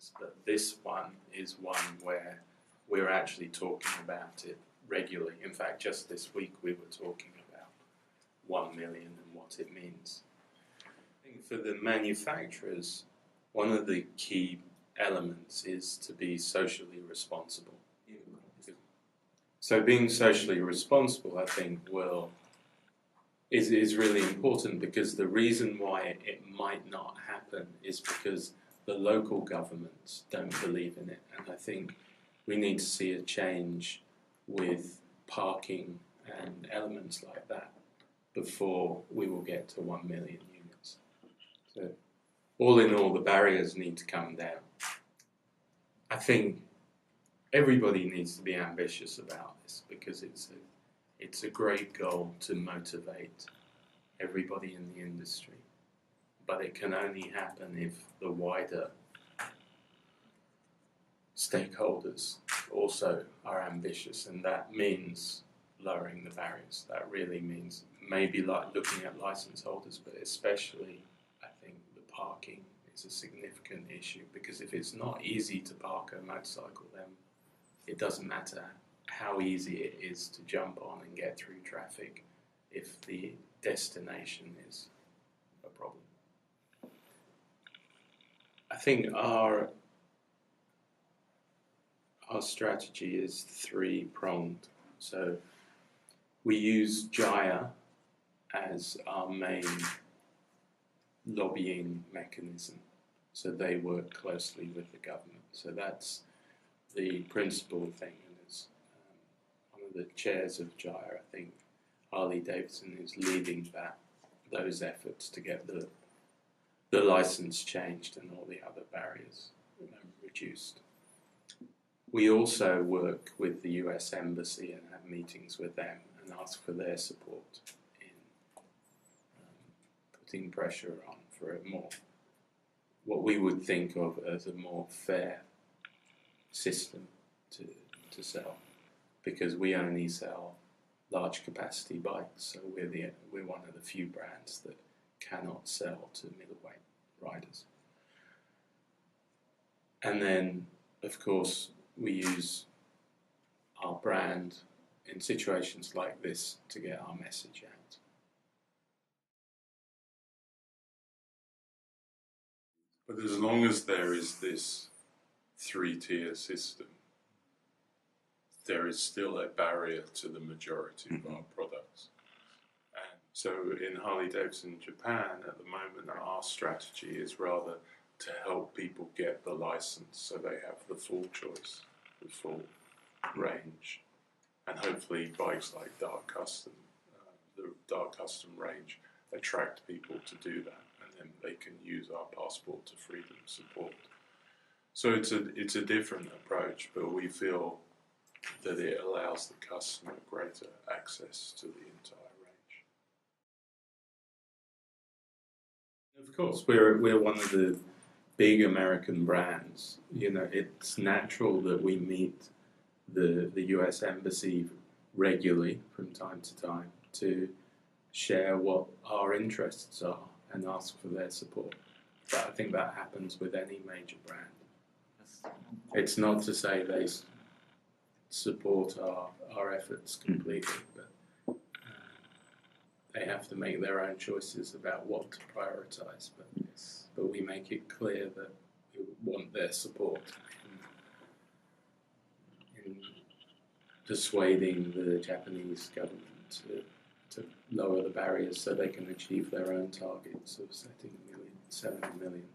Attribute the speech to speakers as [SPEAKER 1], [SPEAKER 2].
[SPEAKER 1] things, but this one is one where we're actually talking about it regularly. In fact, just this week we were talking about 1 million and what it means. I think for the manufacturers, one of the key elements is to be socially responsible. So being socially responsible, I think, is really important, because the reason why it might not happen is because the local governments don't believe in it. And I think we need to see a change with parking and elements like that before we will get to 1 million units. So all in all, the barriers need to come down. I think everybody needs to be ambitious about this, because it's a great goal to motivate everybody in the industry. But it can only happen if the wider stakeholders also are ambitious, and that means lowering the barriers. That really means maybe like looking at license holders, but especially I think the parking is a significant issue, because if it's not easy to park a motorcycle, then it doesn't matter how easy it is to jump on and get through traffic if the destination is a problem. I think our strategy is three-pronged. So we use Jaya as our main lobbying mechanism. So they work closely with the government. So that's the principal thing. And as one of the chairs of Jaya, I think Harley Davidson is leading those efforts to get the license changed and all the other barriers reduced. We also work with the US Embassy and have meetings with them and ask for their support in putting pressure on for a more, what we would think of as a more fair system to sell, because we only sell large capacity bikes, so we're one of the few brands that cannot sell to middleweight riders. And then, of course, we use our brand in situations like this to get our message out.
[SPEAKER 2] But as long as there is this three-tier system, there is still a barrier to the majority of our products. And so in Harley Davidson Japan, at the moment, our strategy is rather to help people get the license so they have the full choice, the full range. And hopefully bikes like Dark Custom, the Dark Custom range, attract people to do that, and then they can use our Passport to Freedom support. So it's a different approach, but we feel that it allows the customer greater access to the entire range.
[SPEAKER 1] Of course, we're one of the big American brands. You know, it's natural that we meet the US Embassy regularly from time to time to share what our interests are and ask for their support. But I think that happens with any major brand. It's not to say they support our efforts completely, but they have to make their own choices about what to prioritize. But we make it clear that we want their support in persuading the Japanese government to lower the barriers so they can achieve their own targets of setting 70 million.